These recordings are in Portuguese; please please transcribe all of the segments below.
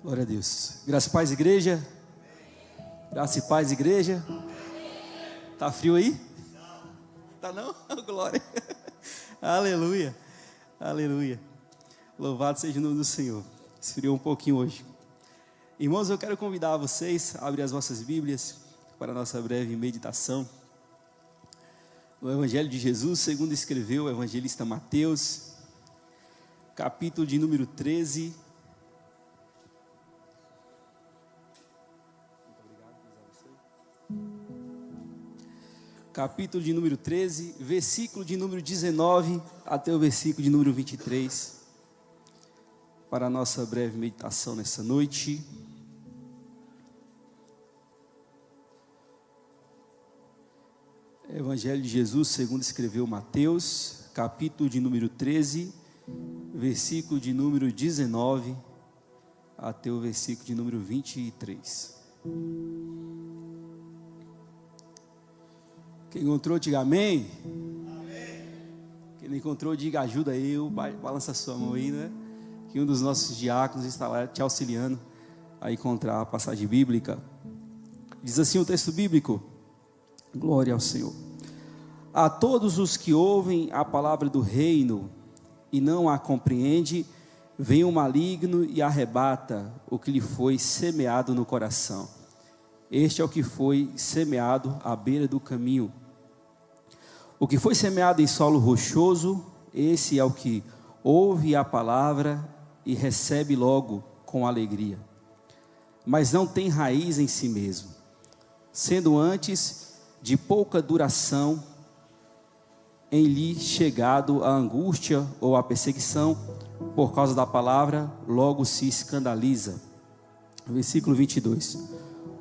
Glória a Deus. Graça e paz, igreja. Graça e paz, igreja. Tá frio aí? Tá não? Glória. Aleluia. Aleluia. Louvado seja o nome do Senhor. Esfriou um pouquinho hoje. Irmãos, eu quero convidar vocês a abrir as vossas Bíblias para a nossa breve meditação no Evangelho de Jesus, segundo escreveu o evangelista Mateus, capítulo de número 13. Capítulo de número 13, versículo de número 19 até o versículo de número 23, para a nossa breve meditação nessa noite. Evangelho de Jesus, segundo escreveu Mateus, capítulo de número 13, versículo de número 19 até o versículo de número 23. Quem encontrou, diga amém. Amém. Quem não encontrou, diga ajuda aí, balança a sua mão aí, né? Que um dos nossos diáconos está lá te auxiliando a encontrar a passagem bíblica. Diz assim o texto bíblico: glória ao Senhor. A todos os que ouvem a palavra do reino e não a compreende, vem o maligno e arrebata o que lhe foi semeado no coração. Este é o que foi semeado à beira do caminho. O que foi semeado em solo rochoso, esse é o que ouve a palavra e recebe logo com alegria, mas não tem raiz em si mesmo, sendo antes de pouca duração, em lhe chegado a angústia ou a perseguição, por causa da palavra, logo se escandaliza. Versículo 22.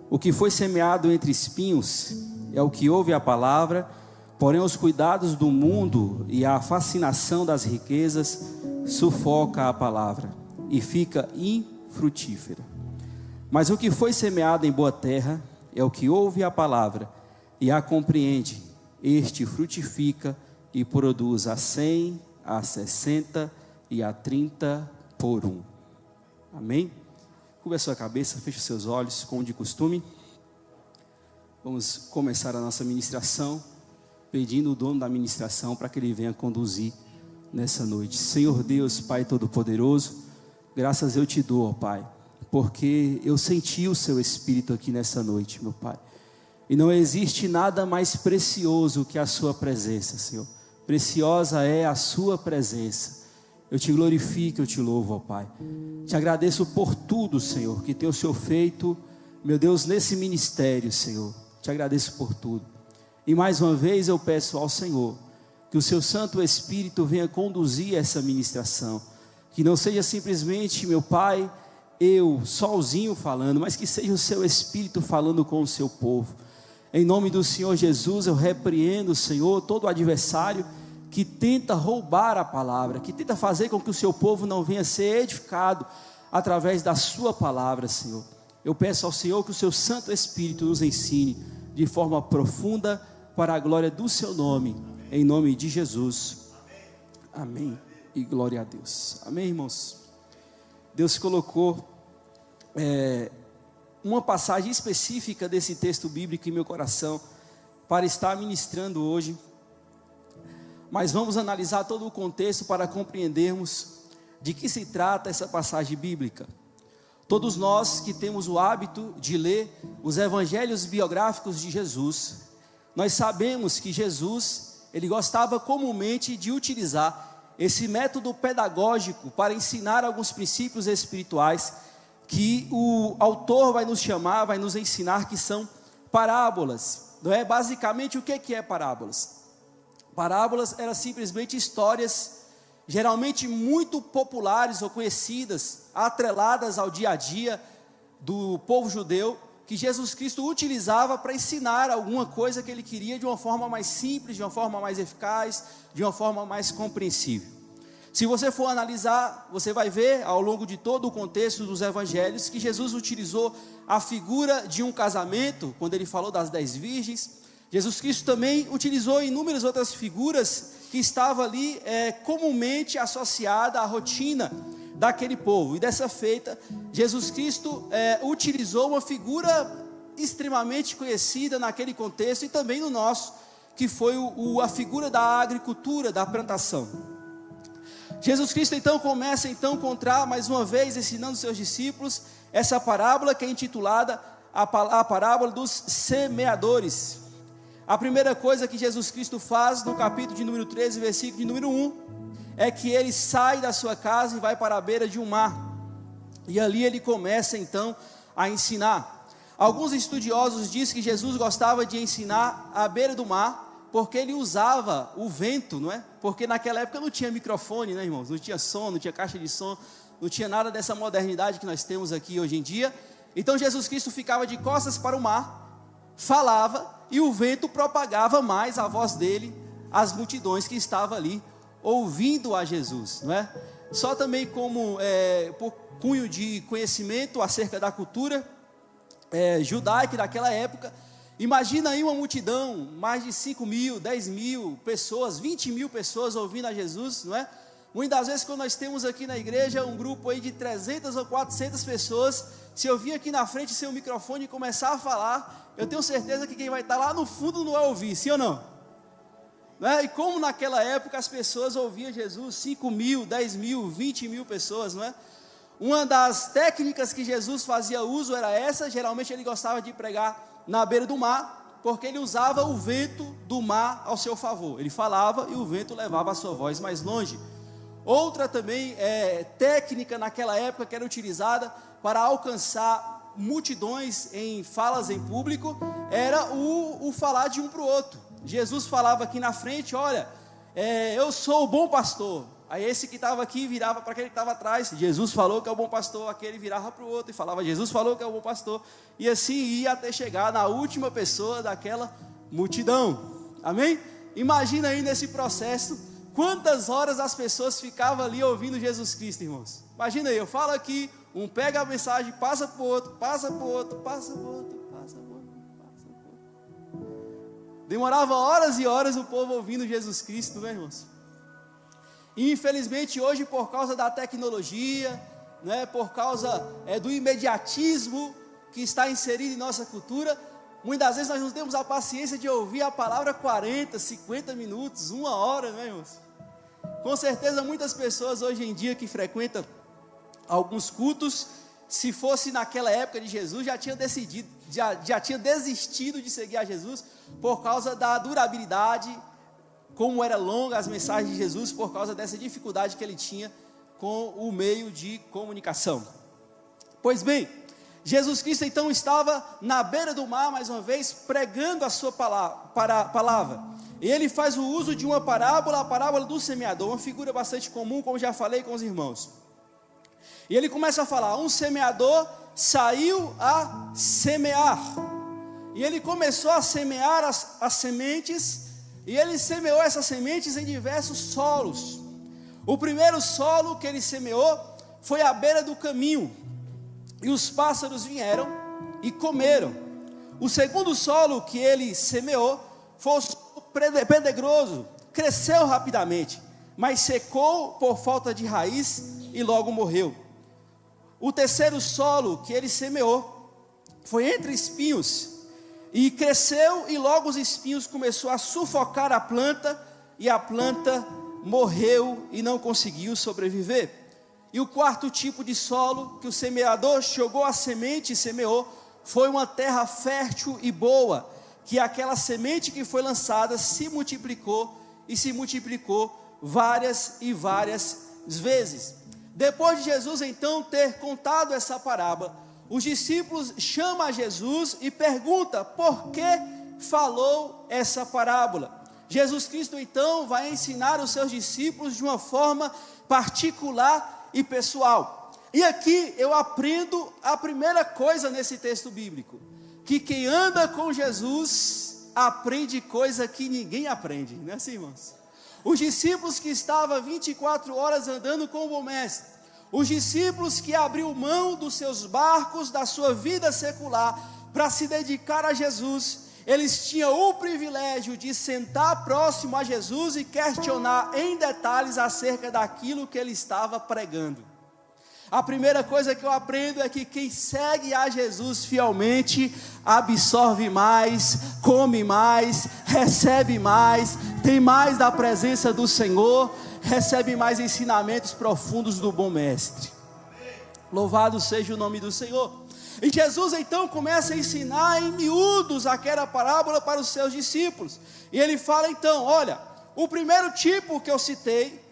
O que foi semeado entre espinhos é o que ouve a palavra, porém os cuidados do mundo e a fascinação das riquezas sufoca a palavra e fica infrutífera. Mas o que foi semeado em boa terra é o que ouve a palavra e a compreende. Este frutifica e produz a 100, a 60 e a 30 por 1. Amém? Curva a sua cabeça, feche os seus olhos, como de costume. Vamos começar a nossa ministração, pedindo o dono da ministração para que ele venha conduzir nessa noite. Senhor Deus, Pai Todo-Poderoso, graças eu te dou, ó Pai, porque eu senti o seu Espírito aqui nessa noite, meu Pai. E não existe nada mais precioso que a sua presença, Senhor. Preciosa é a sua presença. Eu te glorifico, eu te louvo, ó Pai. Te agradeço por tudo, Senhor, que tem o Senhor feito, meu Deus, nesse ministério, Senhor. Te agradeço por tudo. E mais uma vez eu peço ao Senhor que o seu Santo Espírito venha conduzir essa ministração. Que não seja simplesmente, meu Pai, eu sozinho falando, mas que seja o seu Espírito falando com o seu povo. Em nome do Senhor Jesus, eu repreendo, Senhor, todo adversário que tenta roubar a palavra, que tenta fazer com que o seu povo não venha ser edificado através da sua palavra, Senhor. Eu peço ao Senhor que o seu Santo Espírito nos ensine de forma profunda para a glória do seu nome, em nome de Jesus. Amém. E glória a Deus. Amém, irmãos? Deus colocou uma passagem específica desse texto bíblico em meu coração para estar ministrando hoje. Mas vamos analisar todo o contexto para compreendermos de que se trata essa passagem bíblica. Todos nós que temos o hábito de ler os evangelhos biográficos de Jesus, nós sabemos que Jesus, ele gostava comumente de utilizar esse método pedagógico para ensinar alguns princípios espirituais que o autor vai nos chamar, vai nos ensinar, que são parábolas. Não é? Basicamente, o que é parábolas? Parábolas eram simplesmente histórias, geralmente muito populares ou conhecidas, atreladas ao dia a dia do povo judeu, que Jesus Cristo utilizava para ensinar alguma coisa que ele queria de uma forma mais simples, de uma forma mais eficaz, de uma forma mais compreensível. Se você for analisar, você vai ver ao longo de todo o contexto dos evangelhos que Jesus utilizou a figura de um casamento, quando ele falou das 10 virgens. Jesus Cristo também utilizou inúmeras outras figuras que estavam ali comumente associadas à rotina daquele povo. E dessa feita, Jesus Cristo utilizou uma figura extremamente conhecida naquele contexto e também no nosso, que foi a figura da agricultura, da plantação. Jesus Cristo então começa a encontrar mais uma vez, ensinando seus discípulos, essa parábola que é intitulada a parábola dos semeadores. A primeira coisa que Jesus Cristo faz no capítulo de número 13, versículo de número 1, é que ele sai da sua casa e vai para a beira de um mar, e ali ele começa então a ensinar. Alguns estudiosos dizem que Jesus gostava de ensinar à beira do mar, porque ele usava o vento, não é? Porque naquela época não tinha microfone, né, irmãos? Não tinha som, não tinha caixa de som, não tinha nada dessa modernidade que nós temos aqui hoje em dia. Então Jesus Cristo ficava de costas para o mar, falava, e o vento propagava mais a voz dele às multidões que estavam ali ouvindo a Jesus, não é? Só também como por cunho de conhecimento acerca da cultura judaica daquela época, imagina aí uma multidão, mais de 5 mil, 10 mil pessoas, 20 mil pessoas ouvindo a Jesus, não é? Muitas das vezes quando nós temos aqui na igreja um grupo aí de 300 ou 400 pessoas, se eu vir aqui na frente sem o microfone e começar a falar, eu tenho certeza que quem vai estar lá no fundo não vai ouvir, sim ou não? E como naquela época as pessoas ouviam Jesus, 5 mil, 10 mil, 20 mil pessoas, não é? Uma das técnicas que Jesus fazia uso era essa. Geralmente ele gostava de pregar na beira do mar, porque ele usava o vento do mar ao seu favor. Ele falava e o vento levava a sua voz mais longe. Outra também técnica naquela época que era utilizada para alcançar multidões em falas em público, era o falar de um para o outro. Jesus falava aqui na frente: olha, eu sou o bom pastor. Aí esse que estava aqui virava para aquele que estava atrás. Jesus falou que é o bom pastor. Aquele virava para o outro e falava: Jesus falou que é o bom pastor. E assim ia até chegar na última pessoa daquela multidão. Amém? Imagina aí nesse processo quantas horas as pessoas ficavam ali ouvindo Jesus Cristo, irmãos. Imagina aí, eu falo aqui, um pega a mensagem, passa para o outro, passa para o outro, passa para o outro, passa para o outro, passa para o outro. Demorava horas e horas o povo ouvindo Jesus Cristo, né, irmãos? E infelizmente hoje, por causa da tecnologia, né, por causa do imediatismo que está inserido em nossa cultura, muitas vezes nós não temos a paciência de ouvir a palavra 40, 50 minutos, 1 hora, né, irmãos? Com certeza muitas pessoas hoje em dia que frequentam alguns cultos, se fosse naquela época de Jesus, já tinha desistido de seguir a Jesus, por causa da durabilidade, como era longa as mensagens de Jesus, por causa dessa dificuldade que ele tinha com o meio de comunicação. Pois bem, Jesus Cristo então estava na beira do mar, mais uma vez, pregando a sua palavra. E ele faz o uso de uma parábola, a parábola do semeador, uma figura bastante comum, como já falei com os irmãos. E ele começa a falar: um semeador saiu a semear. E ele começou a semear as sementes. E ele semeou essas sementes em diversos solos. O primeiro solo que ele semeou foi à beira do caminho, e os pássaros vieram e comeram. O segundo solo que ele semeou foi o solo pedregoso, cresceu rapidamente, mas secou por falta de raiz e logo morreu. O terceiro solo que ele semeou foi entre espinhos, e cresceu, e logo os espinhos começaram a sufocar a planta, e a planta morreu e não conseguiu sobreviver. E o quarto tipo de solo que o semeador jogou a semente e semeou foi uma terra fértil e boa, que aquela semente que foi lançada se multiplicou, e se multiplicou várias e várias vezes. Depois de Jesus então ter contado essa parábola, os discípulos chamam a Jesus e perguntam por que falou essa parábola. Jesus Cristo então vai ensinar os seus discípulos de uma forma particular e pessoal. E aqui eu aprendo a primeira coisa nesse texto bíblico: que quem anda com Jesus aprende coisa que ninguém aprende, não é assim, irmãos? Os discípulos que estavam 24 horas andando com o bom mestre, os discípulos que abriu mão dos seus barcos, da sua vida secular, para se dedicar a Jesus, eles tinham o privilégio de sentar próximo a Jesus e questionar em detalhes acerca daquilo que ele estava pregando. A primeira coisa que eu aprendo é que quem segue a Jesus fielmente absorve mais, come mais, recebe mais, tem mais da presença do Senhor, recebe mais ensinamentos profundos do bom mestre. Louvado seja o nome do Senhor. E Jesus então começa a ensinar em miúdos aquela parábola para os seus discípulos. E ele fala então, olha, o primeiro tipo que eu citei,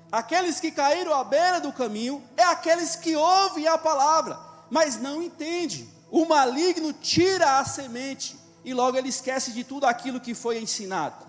aqueles que caíram à beira do caminho, é aqueles que ouvem a palavra, mas não entendem. O maligno tira a semente e logo ele esquece de tudo aquilo que foi ensinado.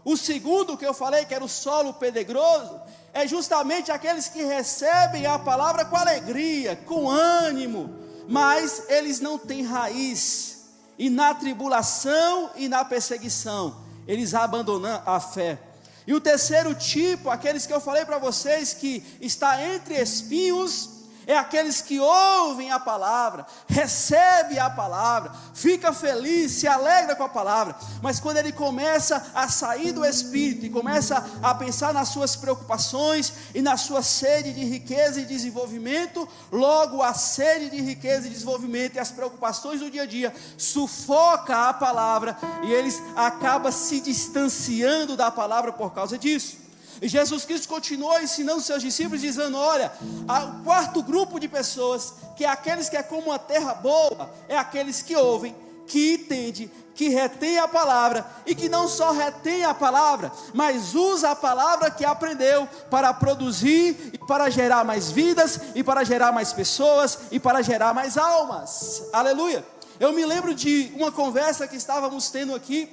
O segundo que eu falei, que era o solo pedregoso, é justamente aqueles que recebem a palavra com alegria, com ânimo, mas eles não têm raiz, e na tribulação e na perseguição, eles abandonam a fé. E o terceiro tipo, aqueles que eu falei para vocês, que está entre espinhos, é aqueles que ouvem a palavra, recebem a palavra, fica feliz, se alegra com a palavra, mas quando ele começa a sair do Espírito, e começa a pensar nas suas preocupações, e na sua sede de riqueza e desenvolvimento, logo a sede de riqueza e desenvolvimento, e as preocupações do dia a dia, sufoca a palavra, e eles acabam se distanciando da palavra por causa disso. E Jesus Cristo continuou ensinando seus discípulos, dizendo, olha, o quarto grupo de pessoas, que é aqueles que é como uma terra boa, é aqueles que ouvem, que entendem, que retém a palavra, e que não só retém a palavra, mas usa a palavra que aprendeu para produzir, e para gerar mais vidas, e para gerar mais pessoas, e para gerar mais almas. Aleluia! Eu me lembro de uma conversa que estávamos tendo aqui,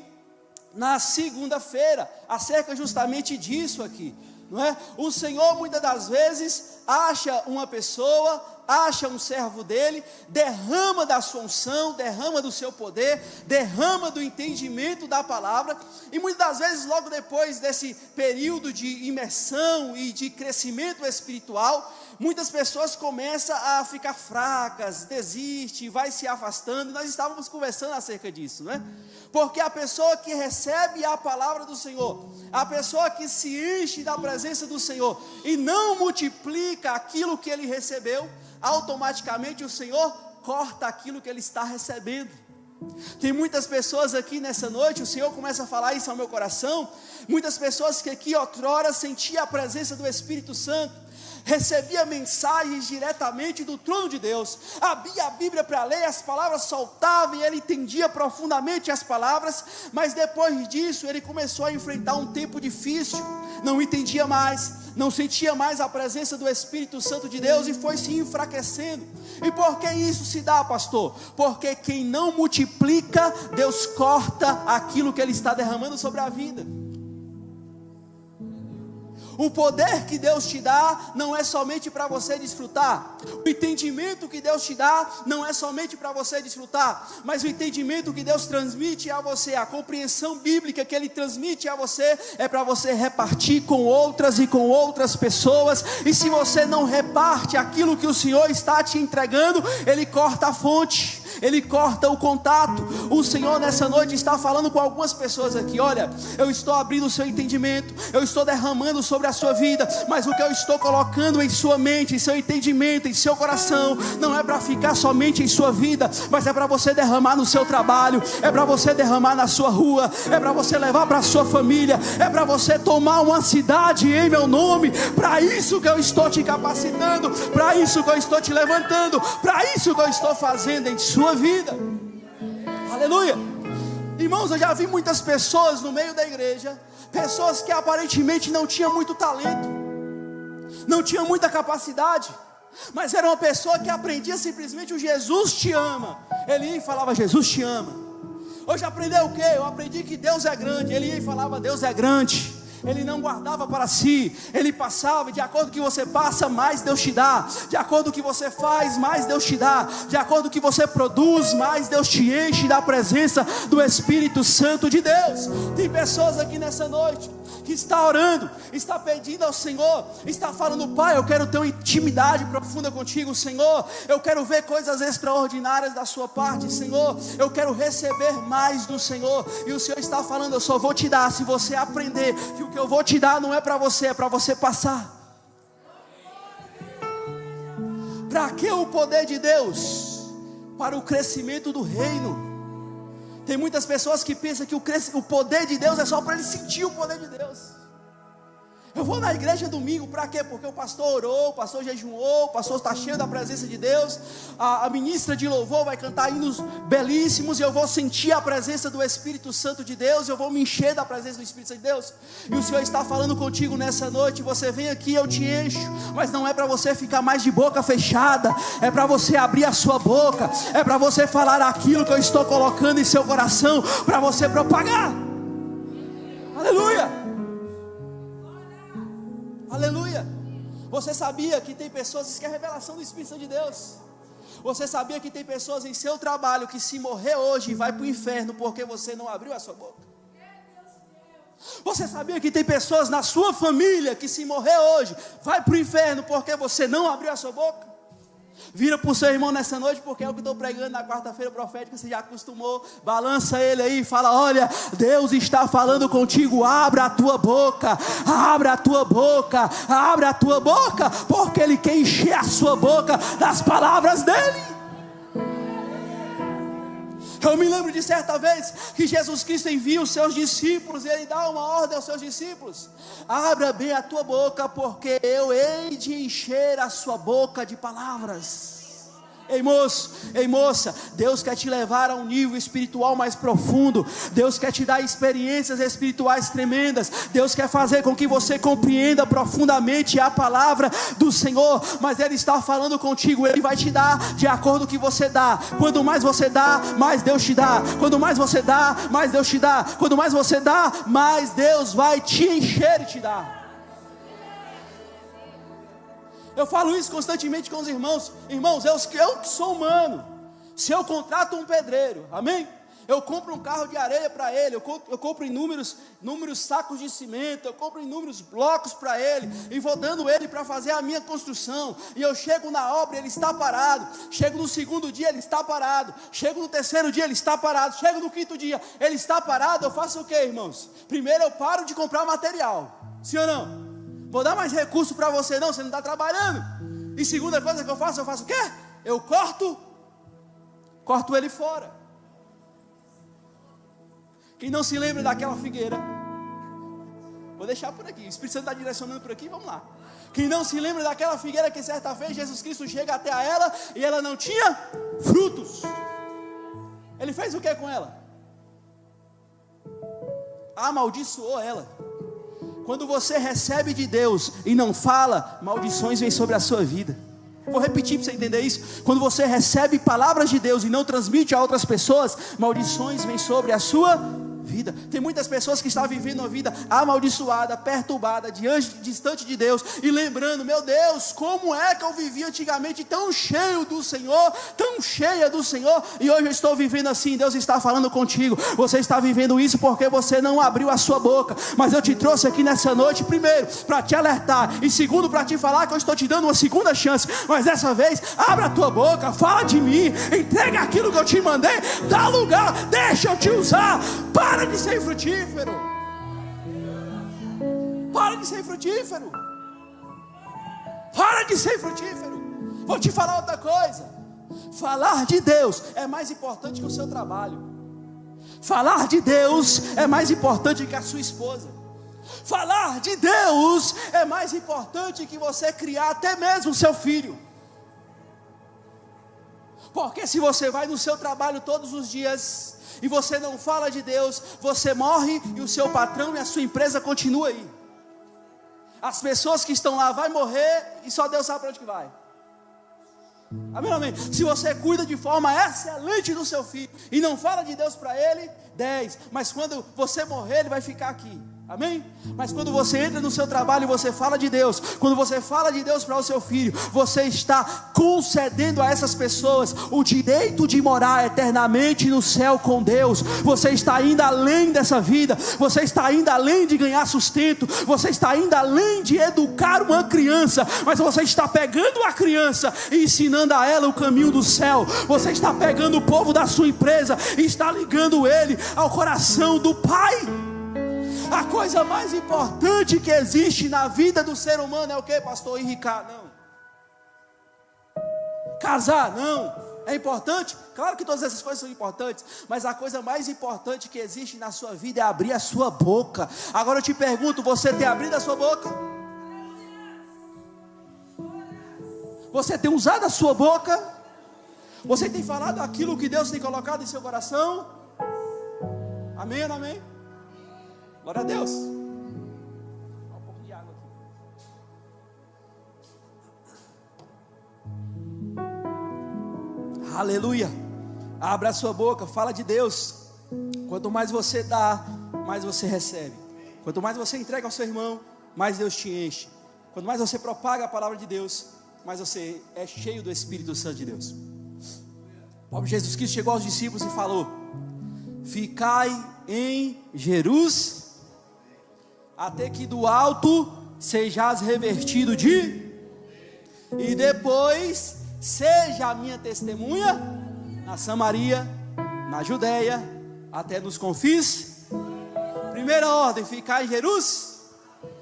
na segunda-feira, acerca justamente disso aqui, não é? O Senhor muitas das vezes acha uma pessoa, acha um servo dele, derrama da sua unção, derrama do seu poder, derrama do entendimento da palavra, e muitas das vezes logo depois desse período de imersão e de crescimento espiritual, muitas pessoas começam a ficar fracas, desistem, vai se afastando, e nós estávamos conversando acerca disso, né? Porque a pessoa que recebe a palavra do Senhor, a pessoa que se enche da presença do Senhor, e não multiplica aquilo que ele recebeu, automaticamente o Senhor corta aquilo que ele está recebendo. Tem muitas pessoas aqui nessa noite, o Senhor começa a falar isso ao meu coração, muitas pessoas que aqui outrora sentiam a presença do Espírito Santo, recebia mensagens diretamente do trono de Deus, abria a Bíblia para ler, as palavras soltavam, e ele entendia profundamente as palavras, mas depois disso ele começou a enfrentar um tempo difícil, não entendia mais, não sentia mais a presença do Espírito Santo de Deus, e foi se enfraquecendo. E por que isso se dá, pastor? Porque quem não multiplica, Deus corta aquilo que ele está derramando sobre a vida. O poder que Deus te dá não é somente para você desfrutar. O entendimento que Deus te dá não é somente para você desfrutar, mas o entendimento que Deus transmite a você, a compreensão bíblica que Ele transmite a você, é para você repartir com outras e com outras pessoas. E se você não reparte aquilo que o Senhor está te entregando, Ele corta a fonte, Ele corta o contato. O Senhor nessa noite está falando com algumas pessoas aqui, olha, eu estou abrindo o seu entendimento, eu estou derramando sobre a sua vida, mas o que eu estou colocando em sua mente, em seu entendimento, em seu coração, não é para ficar somente em sua vida, mas é para você derramar no seu trabalho, é para você derramar na sua rua, é para você levar para a sua família, é para você tomar uma cidade em meu nome. Para isso que eu estou te capacitando, para isso que eu estou te levantando, para isso que eu estou fazendo em sua vida. Aleluia. Irmãos, eu já vi muitas pessoas no meio da igreja, pessoas que aparentemente não tinham muito talento, não tinham muita capacidade, mas era uma pessoa que aprendia simplesmente o Jesus te ama. Ele ia e falava, Jesus te ama. Hoje aprendeu o quê? Eu aprendi que Deus é grande. Ele ia e falava, Deus é grande. Ele não guardava para si, ele passava, e de acordo com o que você passa, mais Deus te dá. De acordo com o que você faz, mais Deus te dá. De acordo com o que você produz, mais Deus te enche da presença do Espírito Santo de Deus. Tem pessoas aqui nessa noite que está orando, está pedindo ao Senhor, está falando, Pai, eu quero ter uma intimidade profunda contigo, Senhor. Eu quero ver coisas extraordinárias da sua parte, Senhor. Eu quero receber mais do Senhor. E o Senhor está falando, eu só vou te dar se você aprender que o que eu vou te dar não é para você, é para você passar. Para que o poder de Deus? Para o crescimento do reino. Tem muitas pessoas que pensam que o poder de Deus é só para ele sentir o poder de Deus. Eu vou na igreja domingo, para quê? Porque o pastor orou, o pastor jejuou, o pastor está cheio da presença de Deus, a ministra de louvor vai cantar hinos belíssimos, e eu vou sentir a presença do Espírito Santo de Deus, eu vou me encher da presença do Espírito Santo de Deus, e o Senhor está falando contigo nessa noite. Você vem aqui, eu te encho, mas não é para você ficar mais de boca fechada, é para você abrir a sua boca, é para você falar aquilo que eu estou colocando em seu coração, para você propagar. Aleluia. Aleluia. Você sabia que tem pessoas, isso que é a revelação do Espírito Santo de Deus. Você sabia que tem pessoas em seu trabalho que se morrer hoje vai para o inferno porque você não abriu a sua boca? Você sabia que tem pessoas na sua família que se morrer hoje vai para o inferno porque você não abriu a sua boca? Vira para o seu irmão nessa noite, porque é o que estou pregando na quarta-feira profética, você já acostumou, balança ele aí e fala: olha, Deus está falando contigo, abra a tua boca, abra a tua boca, abra a tua boca, porque Ele quer encher a sua boca das palavras dEle. Eu me lembro de certa vez que Jesus Cristo envia os seus discípulos, e Ele dá uma ordem aos seus discípulos: abra bem a tua boca, porque eu hei de encher a sua boca de palavras. Ei moço, ei moça, Deus quer te levar a um nível espiritual mais profundo. Deus quer te dar experiências espirituais tremendas. Deus quer fazer com que você compreenda profundamente a palavra do Senhor. Mas Ele está falando contigo, Ele vai te dar de acordo com o que você dá. Quanto mais você dá, mais Deus te dá. Quanto mais você dá, mais Deus te dá. Quanto mais você dá, mais Deus vai te encher e te dar. Eu falo isso constantemente com os irmãos. Irmãos, eu que sou humano, se eu contrato um pedreiro, amém? Eu compro um carro de areia para ele, eu compro inúmeros sacos de cimento, eu compro inúmeros blocos para ele, e vou dando ele para fazer a minha construção, e eu chego na obra, ele está parado, chego no segundo dia, ele está parado, chego no terceiro dia, ele está parado, chego no quinto dia, ele está parado. Eu faço o que, irmãos? Primeiro eu paro de comprar material, sim ou não? Vou dar mais recurso para você não está trabalhando. E segunda coisa que eu faço o quê? Eu corto ele fora. Quem não se lembra daquela figueira? Vou deixar por aqui, o Espírito Santo está direcionando por aqui, vamos lá. Quem não se lembra daquela figueira que certa vez Jesus Cristo chega até a ela e ela não tinha frutos? Ele fez o que com ela? Amaldiçoou ela. Quando você recebe de Deus e não fala, maldições vêm sobre a sua vida. Vou repetir para você entender isso. Quando você recebe palavras de Deus e não transmite a outras pessoas, maldições vêm sobre a sua vida. Tem muitas pessoas que estão vivendo uma vida amaldiçoada, perturbada, distante de Deus, e lembrando: meu Deus, como é que eu vivi antigamente tão cheio do Senhor, tão cheia do Senhor, e hoje eu estou vivendo assim. Deus está falando contigo, você está vivendo isso porque você não abriu a sua boca. Mas eu te trouxe aqui nessa noite, primeiro, para te alertar, e segundo, para te falar que eu estou te dando uma segunda chance. Mas dessa vez, abra a tua boca, fala de mim, entrega aquilo que eu te mandei, dá lugar, deixa eu te usar. Para de ser frutífero. Para de ser frutífero. Para de ser frutífero. Vou te falar outra coisa. Falar de Deus é mais importante que o seu trabalho. Falar de Deus é mais importante que a sua esposa. Falar de Deus é mais importante que você criar até mesmo o seu filho. Porque se você vai no seu trabalho todos os dias e você não fala de Deus, você morre e o seu patrão e a sua empresa continuam aí. As pessoas que estão lá vão morrer e só Deus sabe para onde que vai. Amém, amém. Se você cuida de forma excelente do seu filho e não fala de Deus para ele, 10. Mas quando você morrer, ele vai ficar aqui. Amém? Mas quando você entra no seu trabalho e você fala de Deus, quando você fala de Deus para o seu filho, você está concedendo a essas pessoas o direito de morar eternamente no céu com Deus. Você está indo além dessa vida, você está indo além de ganhar sustento, você está indo além de educar uma criança, mas você está pegando a criança e ensinando a ela o caminho do céu. Você está pegando o povo da sua empresa e está ligando ele ao coração do Pai. A coisa mais importante que existe na vida do ser humano é o que, pastor Henrique? Não. Casar, não. É importante? Claro que todas essas coisas são importantes, mas a coisa mais importante que existe na sua vida é abrir a sua boca. Agora eu te pergunto, você tem abrido a sua boca? Você tem usado a sua boca? Você tem falado aquilo que Deus tem colocado em seu coração? Amém ou não amém? Glória a Deus. Dá um pouco de água aqui. Aleluia. Abra a sua boca, fala de Deus. Quanto mais você dá, mais você recebe. Quanto mais você entrega ao seu irmão, mais Deus te enche. Quanto mais você propaga a palavra de Deus, mais você é cheio do Espírito Santo de Deus. O próprio Jesus Cristo chegou aos discípulos e falou: ficai em Jerusalém, até que do alto sejais revertido e depois seja a minha testemunha na Samaria, na Judeia, até nos confins. Primeira ordem, ficar em Jerusalém.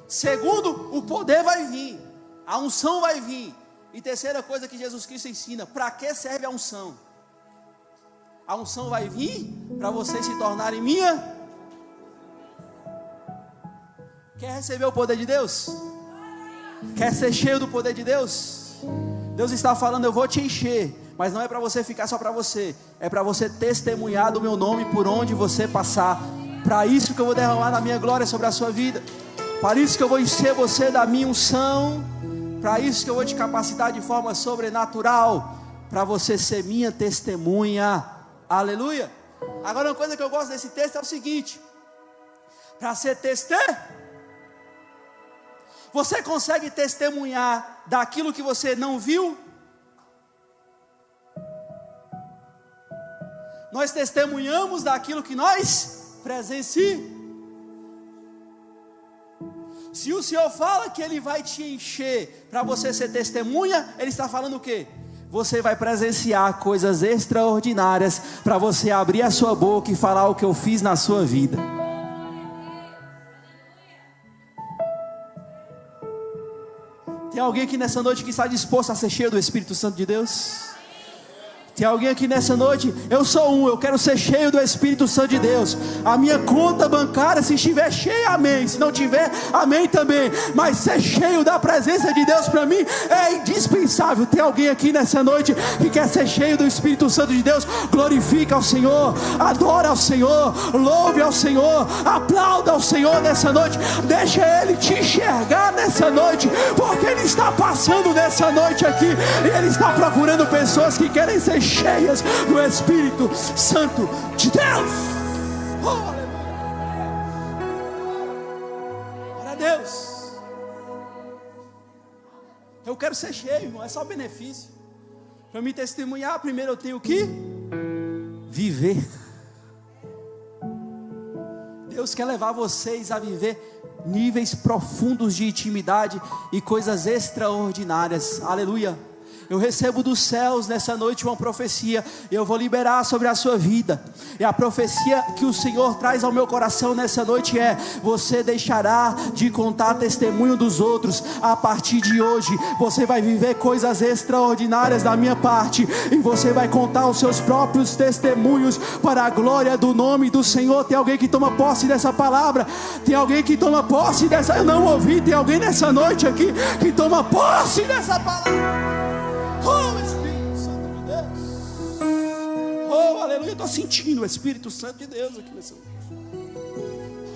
Segundo, o poder vai vir, a unção vai vir. E terceira coisa que Jesus Cristo ensina: para que serve a unção? A unção vai vir para vocês se tornarem minha. Quer receber o poder de Deus? Quer ser cheio do poder de Deus? Deus está falando: eu vou te encher, mas não é para você ficar só para você, é para você testemunhar do meu nome por onde você passar. Para isso que eu vou derramar na minha glória sobre a sua vida, para isso que eu vou encher você da minha unção, para isso que eu vou te capacitar de forma sobrenatural, para você ser minha testemunha. Aleluia. Agora uma coisa que eu gosto desse texto é o seguinte: para ser você consegue testemunhar daquilo que você não viu? Nós testemunhamos daquilo que nós presenciamos. Se o Senhor fala que Ele vai te encher para você ser testemunha, Ele está falando o quê? Você vai presenciar coisas extraordinárias para você abrir a sua boca e falar o que eu fiz na sua vida. Tem alguém aqui nessa noite que está disposto a ser cheio do Espírito Santo de Deus? Tem alguém aqui nessa noite? Eu sou eu quero ser cheio do Espírito Santo de Deus. A minha conta bancária, se estiver cheia, amém. Se não tiver, amém também. Mas ser cheio da presença de Deus para mim é indispensável. Tem alguém aqui nessa noite que quer ser cheio do Espírito Santo de Deus? Glorifica ao Senhor, adora ao Senhor, louve ao Senhor, aplauda ao Senhor nessa noite. Deixa Ele te enxergar nessa noite, porque Ele está passando nessa noite aqui e Ele está procurando pessoas que querem ser cheias do Espírito Santo de Deus. Oh, glória a Deus. Eu quero ser cheio, irmão. É só benefício. Para me testemunhar, primeiro eu tenho que viver. Deus quer levar vocês a viver níveis profundos de intimidade e coisas extraordinárias. Aleluia. Eu recebo dos céus nessa noite uma profecia, e eu vou liberar sobre a sua vida. E a profecia que o Senhor traz ao meu coração nessa noite é: você deixará de contar testemunho dos outros. A partir de hoje, você vai viver coisas extraordinárias da minha parte, e você vai contar os seus próprios testemunhos para a glória do nome do Senhor. Tem alguém que toma posse dessa palavra? Tem alguém que toma posse dessa? Eu não ouvi. Tem alguém nessa noite aqui que toma posse dessa palavra? Oh, Espírito Santo de Deus. Oh, aleluia. Estou sentindo o Espírito Santo de Deus aqui nessa noite.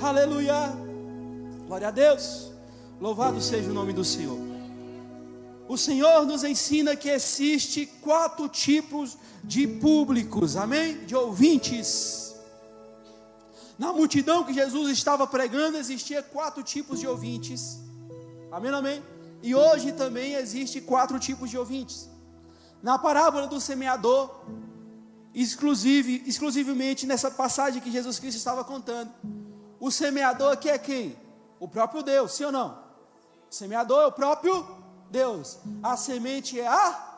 Aleluia. Glória a Deus. Louvado seja o nome do Senhor. O Senhor nos ensina que existe 4 tipos de públicos, amém? De ouvintes. Na multidão que Jesus estava pregando, existia 4 tipos de ouvintes. Amém, amém? E hoje também existe 4 tipos de ouvintes. Na parábola do semeador, exclusivamente nessa passagem que Jesus Cristo estava contando, o semeador aqui é quem? O próprio Deus, sim ou não? O semeador é o próprio Deus. A semente é a...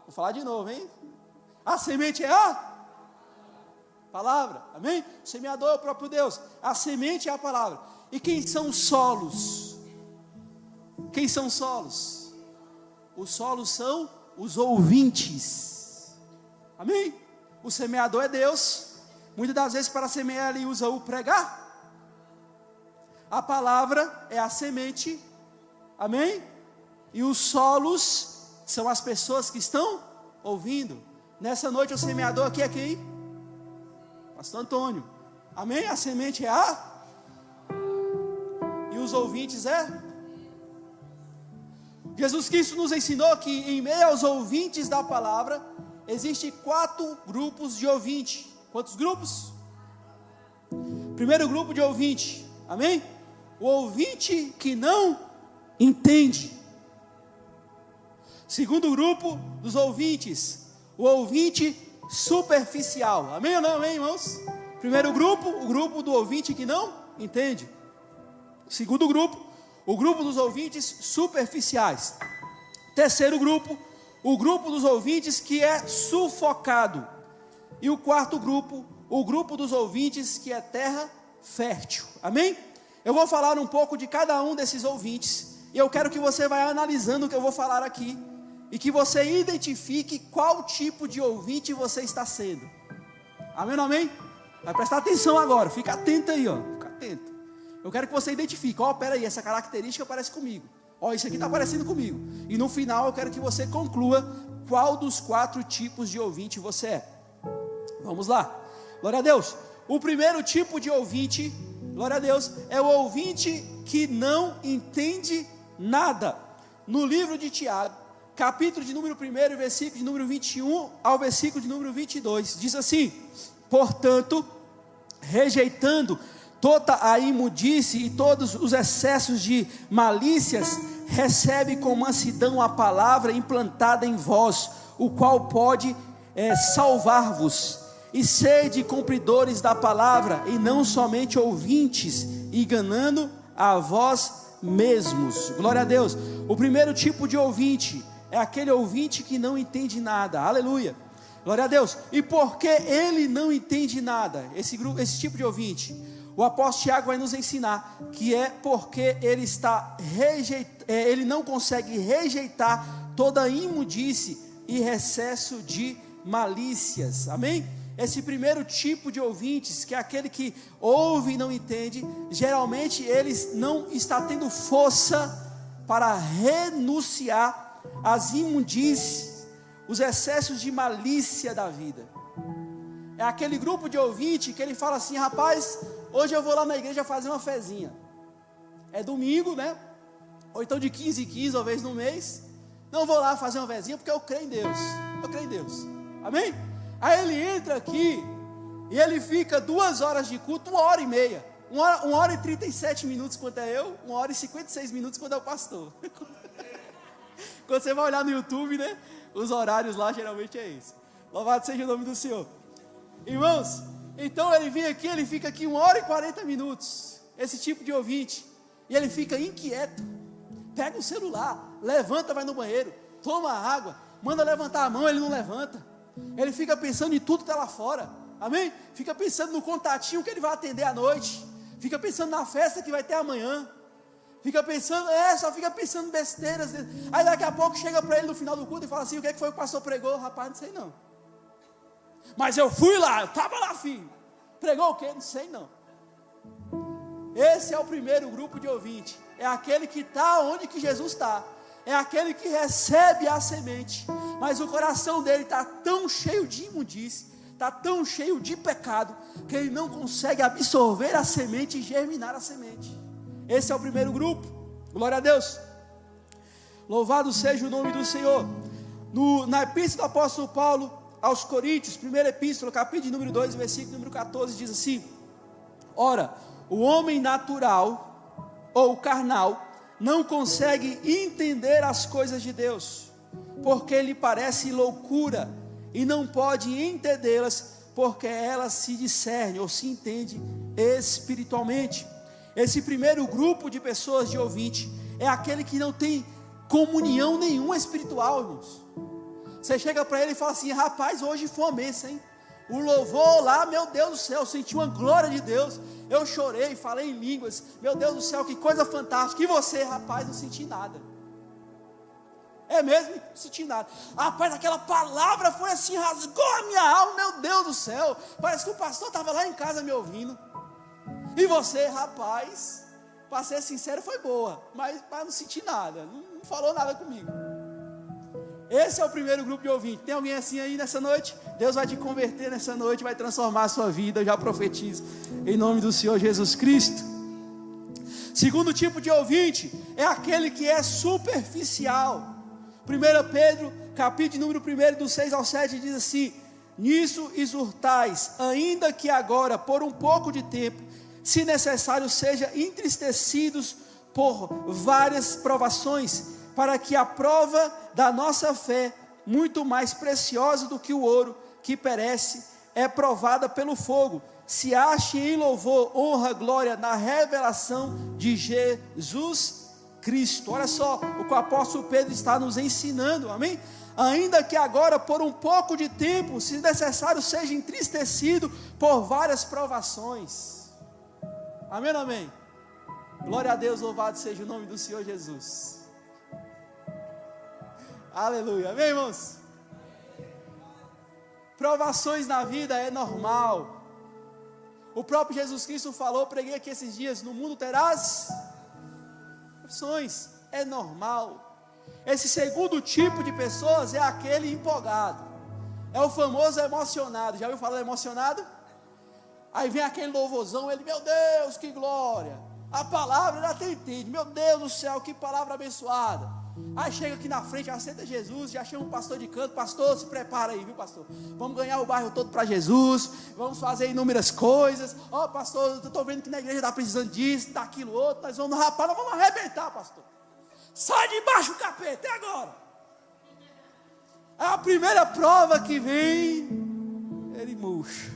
Vou falar de novo, hein? A semente é a palavra, amém? O semeador é o próprio Deus. A semente é a palavra. E quem são os solos? Quem são os solos? Os solos são os ouvintes. Amém? O semeador é Deus. Muitas das vezes para semear ele usa o pregar. A palavra é a semente. Amém? E os solos são as pessoas que estão ouvindo. Nessa noite o semeador aqui é quem? Pastor Antônio. Amém? A semente é a... E os ouvintes é... Jesus Cristo nos ensinou que em meio aos ouvintes da palavra, existem 4 grupos de ouvinte. Quantos grupos? Primeiro grupo de ouvinte. Amém? O ouvinte que não entende. Segundo grupo dos ouvintes, o ouvinte superficial. Amém ou não, amém, irmãos? Primeiro grupo, o grupo do ouvinte que não entende. Segundo grupo, o grupo dos ouvintes superficiais. Terceiro grupo, o grupo dos ouvintes que é sufocado. E o quarto grupo, o grupo dos ouvintes que é terra fértil. Amém? Eu vou falar um pouco de cada um desses ouvintes. E eu quero que você vá analisando o que eu vou falar aqui. E que você identifique qual tipo de ouvinte você está sendo. Amém ou amém? Vai prestar atenção agora, fica atento aí, ó. Fica atento. Eu quero que você identifique, ó, peraí, essa característica parece comigo. Ó, isso aqui está parecendo comigo. E no final eu quero que você conclua qual dos 4 tipos de ouvinte você é. Vamos lá. Glória a Deus. O primeiro tipo de ouvinte, glória a Deus, é o ouvinte que não entende nada. No livro de Tiago, capítulo de número 1, versículo de número 21 ao versículo de número 22, diz assim: portanto, rejeitando toda a imundície e todos os excessos de malícias, recebe com mansidão a palavra implantada em vós, o qual pode salvar-vos. E sede cumpridores da palavra, e não somente ouvintes, enganando a vós mesmos. Glória a Deus. O primeiro tipo de ouvinte é aquele ouvinte que não entende nada. Aleluia. Glória a Deus. E por que ele não entende nada? Esse tipo de ouvinte, o apóstolo Tiago vai nos ensinar que é porque ele não consegue rejeitar toda a imundície e excesso de malícias. Amém? Esse primeiro tipo de ouvintes, que é aquele que ouve e não entende, geralmente eles não está tendo força para renunciar às imundícies, os excessos de malícia da vida. É aquele grupo de ouvinte que ele fala assim: rapaz, hoje eu vou lá na igreja fazer uma fezinha. É domingo, né? Ou então de 15 em 15, uma vez no mês. Não vou lá fazer uma fezinha porque eu creio em Deus. Eu creio em Deus. Amém? Aí ele entra aqui e ele fica 2 horas de culto, 1h30. 1h e 37 minutos quando é eu, 1h e 56 minutos quando é o pastor. Quando você vai olhar no YouTube, né? Os horários lá geralmente é esse. Louvado seja o nome do Senhor. Irmãos, então ele vem aqui, ele fica aqui 1h e 40 minutos. Esse tipo de ouvinte. E ele fica inquieto. Pega o celular, levanta, vai no banheiro, toma água, manda levantar a mão, ele não levanta. Ele fica pensando em tudo que está lá fora. Amém? Fica pensando no contatinho que ele vai atender à noite. Fica pensando na festa que vai ter amanhã. Fica pensando, só fica pensando besteiras. Aí daqui a pouco chega para ele no final do culto e fala assim: o que foi que o pastor pregou? Rapaz, não sei não. Mas eu fui lá, eu estava lá, filho. Pregou o quê? Não sei não. Esse é o primeiro grupo de ouvinte. É aquele que está onde que Jesus está. É aquele que recebe a semente, mas o coração dele está tão cheio de imundície, está tão cheio de pecado, que ele não consegue absorver a semente e germinar a semente. Esse é o primeiro grupo. Glória a Deus. Louvado seja o nome do Senhor. Na epístola do apóstolo Paulo aos Coríntios, primeira epístola, capítulo número 2, versículo número 14, diz assim: ora, o homem natural ou carnal não consegue entender as coisas de Deus, porque lhe parece loucura, e não pode entendê-las, porque elas se discernem ou se entendem espiritualmente. Esse primeiro grupo de pessoas de ouvinte é aquele que não tem comunhão nenhuma espiritual, irmãos. Você chega para ele e fala assim: rapaz, hoje foi uma bênção, hein? O louvor lá, meu Deus do céu, eu senti uma glória de Deus. Eu chorei, falei em línguas. Meu Deus do céu, que coisa fantástica. E você, rapaz, não senti nada. É mesmo? Não senti nada. Rapaz, aquela palavra foi assim, rasgou a minha alma, meu Deus do céu. Parece que o pastor estava lá em casa me ouvindo. E você, rapaz, para ser sincero, foi boa, mas não senti nada, não falou nada comigo. Esse é o primeiro grupo de ouvintes. Tem alguém assim aí nessa noite? Deus vai te converter nessa noite, vai transformar a sua vida, eu já profetizo, em nome do Senhor Jesus Cristo. Segundo tipo de ouvinte, é aquele que é superficial. 1 Pedro, capítulo número 1, do 6 ao 7, diz assim: nisso exortais, ainda que agora, por um pouco de tempo, se necessário seja entristecidos por várias provações, para que a prova da nossa fé, muito mais preciosa do que o ouro, que perece, é provada pelo fogo, se ache em louvor, honra, glória, na revelação de Jesus Cristo. Olha só o que o apóstolo Pedro está nos ensinando, amém? Ainda que agora, por um pouco de tempo, se necessário seja entristecido por várias provações. Amém ou amém? Glória a Deus, louvado seja o nome do Senhor Jesus. Aleluia, amém, irmãos? Provações na vida é normal. O próprio Jesus Cristo falou, preguei aqui esses dias: no mundo terás provações, é normal. Esse segundo tipo de pessoas é aquele empolgado, é o famoso emocionado. Já ouviu falar emocionado? Aí vem aquele louvorzão, ele, meu Deus, que glória, a palavra ele até entende, meu Deus do céu, que palavra abençoada. Aí chega aqui na frente, aceita Jesus, já chama o pastor de canto: pastor, se prepara aí, viu, pastor? Vamos ganhar o bairro todo para Jesus, vamos fazer inúmeras coisas. Ó, pastor, eu estou vendo que na igreja está precisando disso, daquilo outro, nós vamos arrebentar, pastor. Sai de baixo, capeta, e agora? É a primeira prova que vem, ele murcha.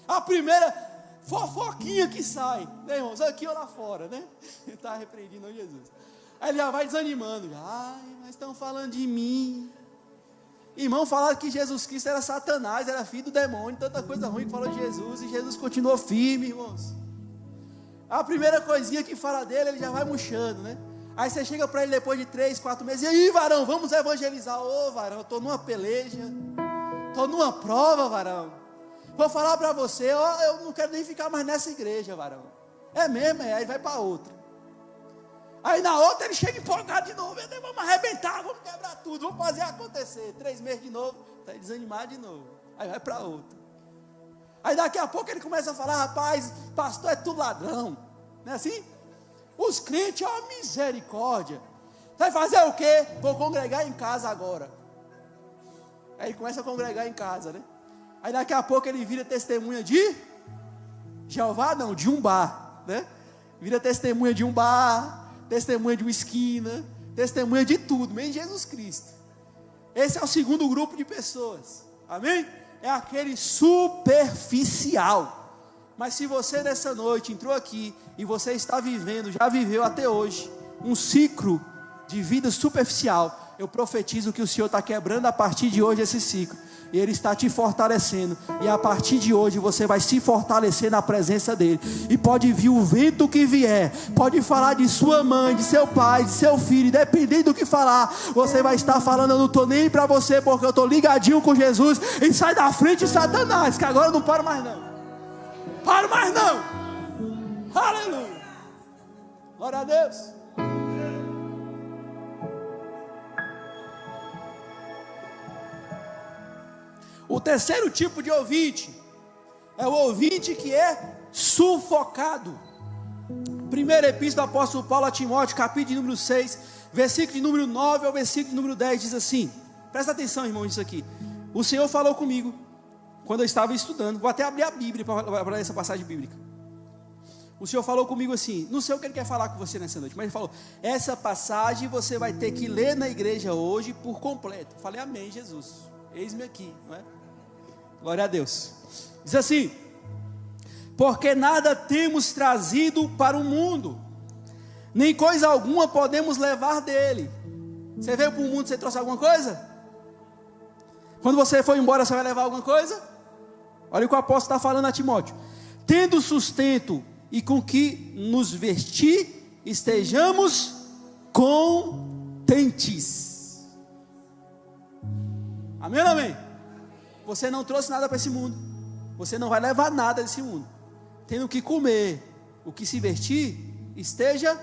A primeira fofoquinha que sai, né, irmãos? Aqui ou lá fora, né? Ele está repreendindo a Jesus. Aí ele já vai desanimando. Ai, mas estão falando de mim. Irmão, falaram que Jesus Cristo era Satanás, era filho do demônio, tanta coisa ruim que falou de Jesus, e Jesus continuou firme, irmãos. A primeira coisinha que fala dele, ele já vai murchando, né? Aí você chega para ele depois de 3, 4 meses: e aí, varão, vamos evangelizar? Ô, varão, eu estou numa peleja, estou numa prova, varão. Vou falar para você, ó, eu não quero nem ficar mais nessa igreja, varão. É mesmo, aí vai para outra. Aí na outra ele chega empolgado de novo: vamos arrebentar, vamos quebrar tudo, vamos fazer acontecer. 3 meses de novo, está desanimado de novo. Aí vai para outra. Aí daqui a pouco ele começa a falar: rapaz, pastor é tudo ladrão. Não é assim? Os crentes, ó, misericórdia. Vai fazer o quê? Vou congregar em casa agora. Aí ele começa a congregar em casa, né? Aí daqui a pouco ele vira testemunha de Jeová, não, de um bar, né? Vira testemunha de um bar, testemunha de uma esquina, testemunha de tudo, menos Jesus Cristo. Esse é o segundo grupo de pessoas, amém? É aquele superficial. Mas se você nessa noite entrou aqui e você está vivendo, já viveu até hoje, um ciclo de vida superficial, eu profetizo que o Senhor está quebrando a partir de hoje esse ciclo. E Ele está te fortalecendo, e a partir de hoje você vai se fortalecer na presença dEle, e pode vir o vento que vier, pode falar de sua mãe, de seu pai, de seu filho, independente do que falar, você vai estar falando: eu não estou nem para você, porque eu estou ligadinho com Jesus, e sai da frente de Satanás, que agora eu não paro mais não, aleluia, glória a Deus. O terceiro tipo de ouvinte é o ouvinte que é sufocado. Primeira epístola do apóstolo Paulo a Timóteo, capítulo número 6, versículo de número 9 ao versículo número 10, diz assim: presta atenção, irmão, nisso aqui. O Senhor falou comigo quando eu estava estudando. Vou até abrir a Bíblia para essa passagem bíblica. O Senhor falou comigo assim, não sei o que Ele quer falar com você nessa noite, mas Ele falou: essa passagem você vai ter que ler na igreja hoje por completo. Eu falei: amém, Jesus, eis-me aqui, não é? Glória a Deus. Diz assim: porque nada temos trazido para o mundo, nem coisa alguma podemos levar dele. Você veio para o mundo, você trouxe alguma coisa? Quando você for embora, você vai levar alguma coisa? Olha o que o apóstolo está falando a Timóteo: tendo sustento e com que nos vestir estejamos contentes. Amém ou não amém? Você não trouxe nada para esse mundo, você não vai levar nada desse mundo. Tendo o que comer, o que se vestir, esteja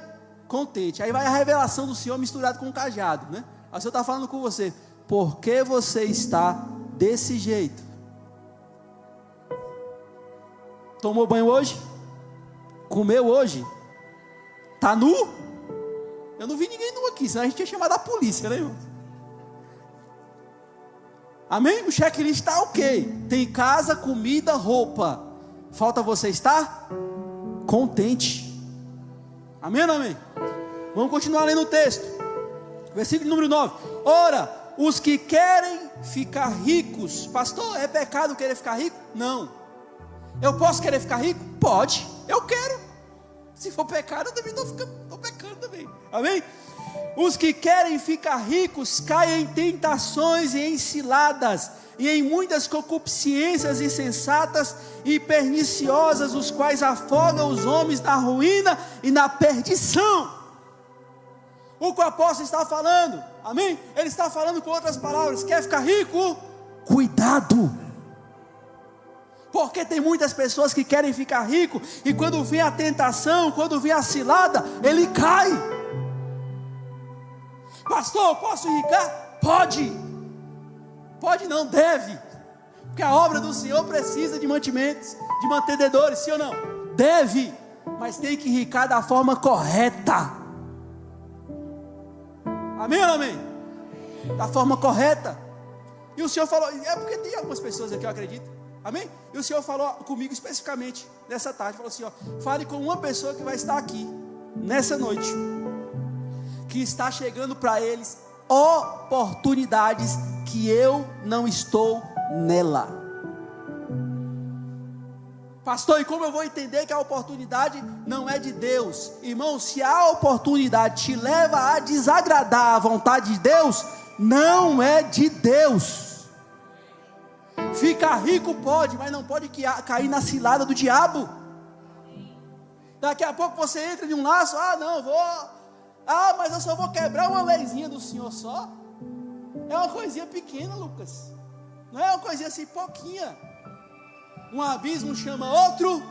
contente. Aí vai a revelação do Senhor misturado com o cajado, né? Aí o Senhor está falando com você: por que você está desse jeito? Tomou banho hoje? Comeu hoje? Está nu? Eu não vi ninguém nu aqui, senão a gente tinha chamado a polícia, né, irmão? Amém? O checklist está ok. Tem casa, comida, roupa. Falta você estar contente. Amém ou não amém? Vamos continuar lendo o texto. Versículo número 9. Ora, os que querem ficar ricos. Pastor, é pecado querer ficar rico? Não. Eu posso querer ficar rico? Pode. Eu quero. Se for pecado, eu também estou pecando também. Amém? Os que querem ficar ricos caem em tentações e em ciladas, e em muitas concupiscências insensatas e perniciosas, os quais afogam os homens na ruína e na perdição. O que o apóstolo está falando, amém? Ele está falando com outras palavras: quer ficar rico? Cuidado! Porque tem muitas pessoas que querem ficar rico, e quando vem a tentação, quando vem a cilada, ele cai. Pastor, eu posso ricar? Pode. Pode não, deve. Porque a obra do Senhor precisa de mantimentos, de mantenedores, sim ou não? Deve, mas tem que ricar da forma correta. Amém ou não amém? Da forma correta. E o Senhor falou, é porque tem algumas pessoas aqui, eu acredito. Amém? E o Senhor falou comigo especificamente nessa tarde, falou assim, ó, fale com uma pessoa que vai estar aqui nessa noite, que está chegando para eles oportunidades que eu não estou nela. Pastor, e como eu vou entender que a oportunidade não é de Deus? Irmão, se a oportunidade te leva a desagradar a vontade de Deus, não é de Deus. Ficar rico pode, mas não pode cair na cilada do diabo. Daqui a pouco você entra em um laço, mas eu só vou quebrar uma leizinha do Senhor só. É uma coisinha pequena, Lucas. Não é uma coisinha assim, pouquinha. Um abismo chama outro.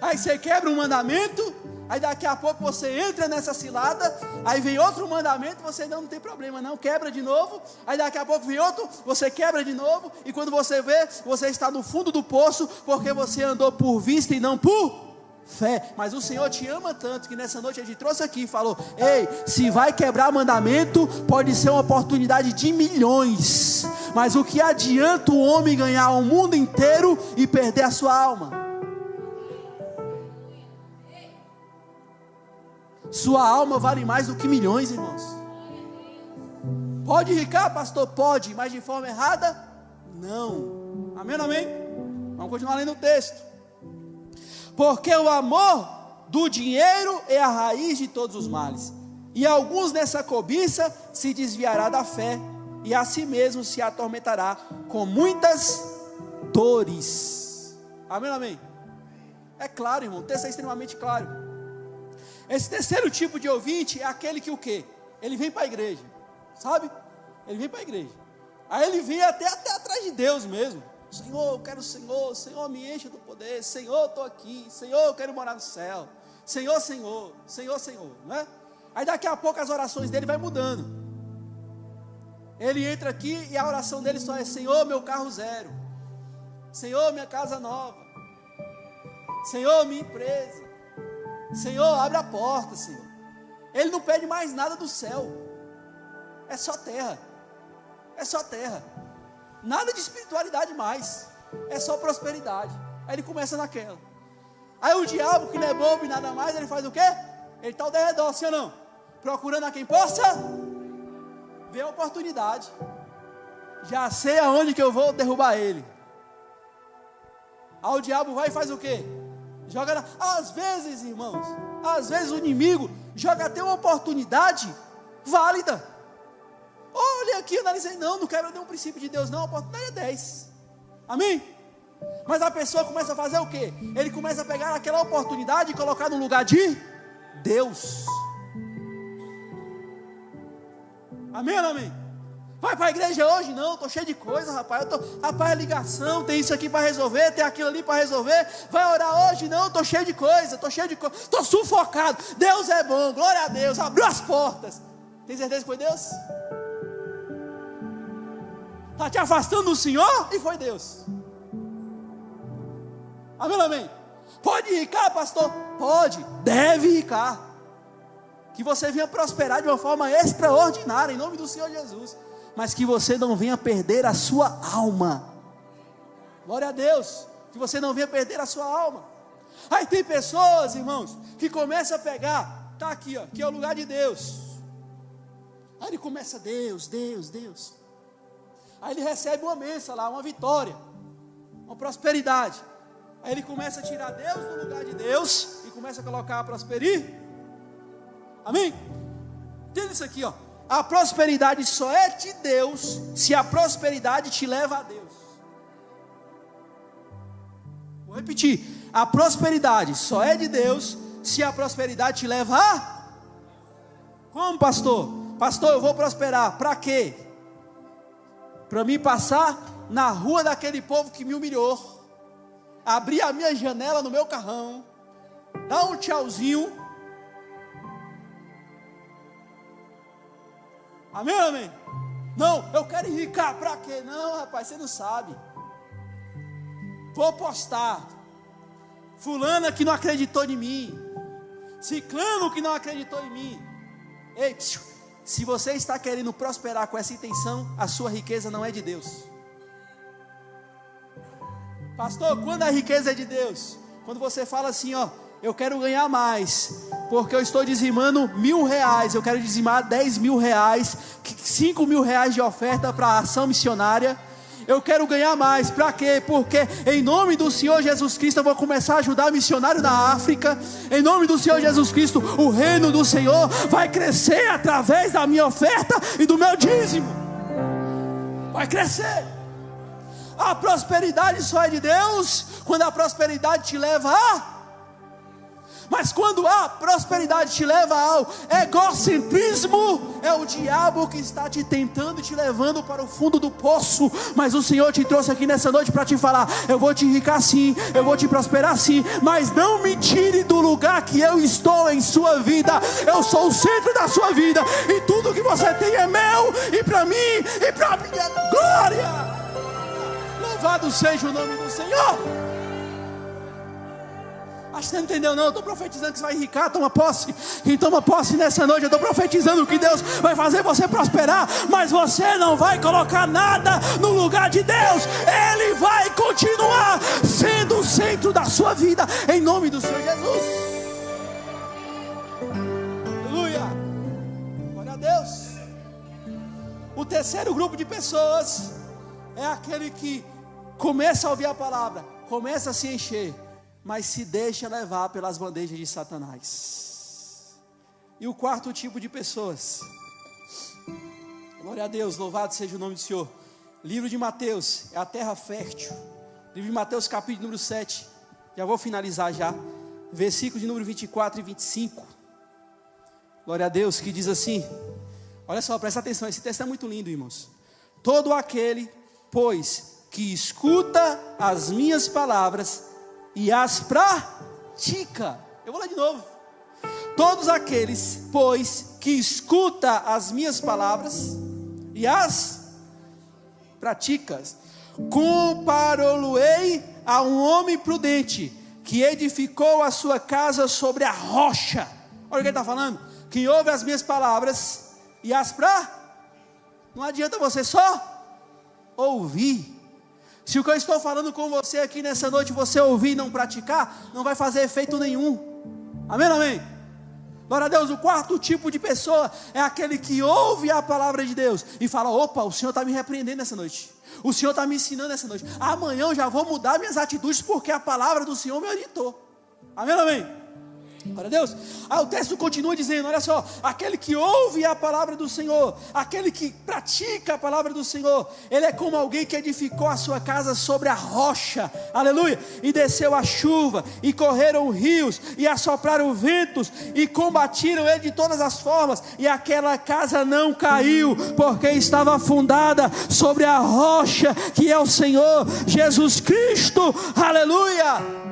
Aí você quebra um mandamento. Aí daqui a pouco você entra nessa cilada. Aí vem outro mandamento, você ainda não tem problema não, quebra de novo. Aí daqui a pouco vem outro, você quebra de novo. E quando você vê, você está no fundo do poço, porque você andou por vista e não por fé. Mas o Senhor te ama tanto, que nessa noite Ele te trouxe aqui e falou: ei, se vai quebrar mandamento, pode ser uma oportunidade de milhões, mas o que adianta o homem ganhar o mundo inteiro e perder a sua alma? Sua alma vale mais do que milhões, irmãos. Pode ricar, pastor? Pode, mas de forma errada? Não. Amém ou amém? Vamos continuar lendo o texto. Porque o amor do dinheiro é a raiz de todos os males, e alguns nessa cobiça se desviará da fé, e a si mesmo se atormentará com muitas dores. Amém ou amém? É claro, irmão, o texto é extremamente claro. Esse terceiro tipo de ouvinte é aquele que o quê? Ele vem para a igreja, sabe? Ele vem para a igreja. Aí ele vem até atrás de Deus mesmo. Senhor, eu quero o Senhor. Senhor, me encha do poder. Senhor, eu estou aqui. Senhor, eu quero morar no céu. Senhor, Senhor. Senhor, Senhor, não é? Aí daqui a pouco as orações dele vai mudando. Ele entra aqui e a oração dele só é: Senhor, meu carro zero. Senhor, minha casa nova. Senhor, minha empresa. Senhor, abre a porta, Senhor. Ele não pede mais nada do céu. É só terra. É só terra. Nada de espiritualidade mais. É só prosperidade. Aí ele começa naquela. Aí o diabo, que não é bobo e nada mais, ele faz o quê? Ele está ao derredor, sim ou não? Procurando a quem possa ver a oportunidade. Já sei aonde que eu vou derrubar ele. Aí o diabo vai e faz o quê? Joga às vezes, irmãos, às vezes o inimigo joga até uma oportunidade válida. Olha aqui, eu analisei, não quebra nenhum princípio de Deus, não, a oportunidade é 10. Amém? Mas a pessoa começa a fazer o quê? Ele começa a pegar aquela oportunidade e colocar no lugar de Deus. Amém ou amém? Vai para a igreja hoje? Não, estou cheio de coisa, rapaz. Rapaz, é ligação, tem isso aqui para resolver, tem aquilo ali para resolver. Vai orar hoje? Não, estou cheio de coisa, estou sufocado. Deus é bom, glória a Deus, abriu as portas. Tem certeza que foi Deus? Está te afastando do Senhor e foi Deus. Amém ou amém? Pode ricar, pastor? Pode, deve ricar. Que você venha prosperar de uma forma extraordinária, em nome do Senhor Jesus. Mas que você não venha perder a sua alma. Glória a Deus. Que você não venha perder a sua alma. Aí tem pessoas, irmãos, que começam a pegar. Está aqui, ó, que é o lugar de Deus. Aí ele começa, Deus, Deus, Deus. Aí ele recebe uma bênção lá, uma vitória, uma prosperidade. Aí ele começa a tirar Deus do lugar de Deus e começa a colocar a prosperidade. Amém? Entenda isso aqui, ó. A prosperidade só é de Deus se a prosperidade te leva a Deus. Vou repetir. A prosperidade só é de Deus se a prosperidade te leva a... Como, pastor? Pastor, eu vou prosperar. Para quê? Para mim passar na rua daquele povo que me humilhou, abrir a minha janela no meu carrão, dar um tchauzinho. Amém, amém? Não, eu quero enricar, para quê? Não, rapaz, você não sabe. Vou postar. Fulana que não acreditou em mim. Ciclano que não acreditou em mim. Ei, psiu, se você está querendo prosperar com essa intenção, a sua riqueza não é de Deus. Pastor, quando a riqueza é de Deus? Quando você fala assim, ó, eu quero ganhar mais, porque eu estou dizimando R$1.000, eu quero dizimar R$10.000, 5.000 reais de oferta para a ação missionária. Eu quero ganhar mais, para quê? Porque em nome do Senhor Jesus Cristo eu vou começar a ajudar missionário na África. Em nome do Senhor Jesus Cristo, o reino do Senhor vai crescer através da minha oferta e do meu dízimo. Vai crescer. A prosperidade só é de Deus quando a prosperidade te leva a... Mas quando a prosperidade te leva ao egocentrismo, é o diabo que está te tentando e te levando para o fundo do poço. Mas o Senhor te trouxe aqui nessa noite para te falar: eu vou te enricar sim, eu vou te prosperar sim, mas não me tire do lugar que eu estou em sua vida. Eu sou o centro da sua vida, e tudo que você tem é meu, e para mim, e para minha glória. Louvado seja o nome do Senhor. Acho que você não entendeu não, eu estou profetizando que você vai enricar, toma posse. Quem toma posse nessa noite, eu estou profetizando que Deus vai fazer você prosperar, mas você não vai colocar nada no lugar de Deus. Ele vai continuar sendo o centro da sua vida, em nome do Senhor Jesus. Aleluia, glória a Deus. O terceiro grupo de pessoas é aquele que começa a ouvir a palavra, começa a se encher, mas se deixa levar pelas bandejas de Satanás. E o quarto tipo de pessoas, glória a Deus, louvado seja o nome do Senhor. Livro de Mateus, é a terra fértil. Livro de Mateus, capítulo número 7. Já vou finalizar já. Versículo de número 24 e 25. Glória a Deus, que diz assim. Olha só, presta atenção, esse texto é muito lindo, irmãos. Todo aquele, pois, que escuta as minhas palavras e as pratica. Eu vou ler de novo. Todos aqueles, pois, que escuta as minhas palavras e as praticas, compará-lo-ei a um homem prudente que edificou a sua casa sobre a rocha. Olha o que ele está falando. Quem ouve as minhas palavras e as não adianta você só ouvir. Se o que eu estou falando com você aqui nessa noite, você ouvir e não praticar, não vai fazer efeito nenhum. Amém, amém? Glória a Deus. O quarto tipo de pessoa é aquele que ouve a palavra de Deus e fala: opa, o Senhor está me repreendendo nessa noite, o Senhor está me ensinando nessa noite, amanhã eu já vou mudar minhas atitudes porque a palavra do Senhor me orientou. Amém, amém? Glória a Deus. Aí o texto continua dizendo, olha só, aquele que ouve a palavra do Senhor, aquele que pratica a palavra do Senhor, ele é como alguém que edificou a sua casa sobre a rocha, aleluia, e desceu a chuva, e correram rios, e assopraram ventos, e combatiram ele de todas as formas, e aquela casa não caiu, porque estava fundada sobre a rocha, que é o Senhor Jesus Cristo, aleluia.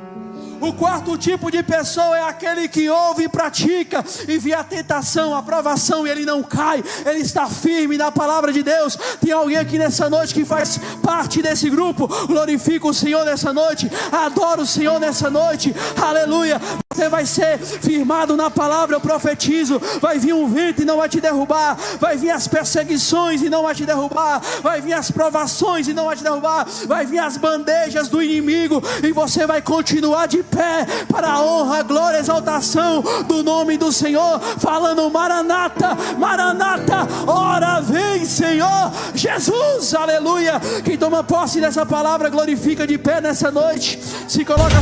O quarto tipo de pessoa é aquele que ouve e pratica, e vê a tentação, a provação, e ele não cai, ele está firme na palavra de Deus. Tem alguém aqui nessa noite que faz parte desse grupo? Glorifica o Senhor nessa noite, adora o Senhor nessa noite, aleluia. Você vai ser firmado na palavra, eu profetizo. Vai vir um vento e não vai te derrubar, vai vir as perseguições e não vai te derrubar, vai vir as provações e não vai te derrubar, vai vir as bandejas do inimigo, e você vai continuar de pé, para a honra, glória, exaltação do nome do Senhor, falando Maranata, Maranata, ora vem Senhor Jesus, aleluia. Quem toma posse dessa palavra, glorifica de pé nessa noite, se coloca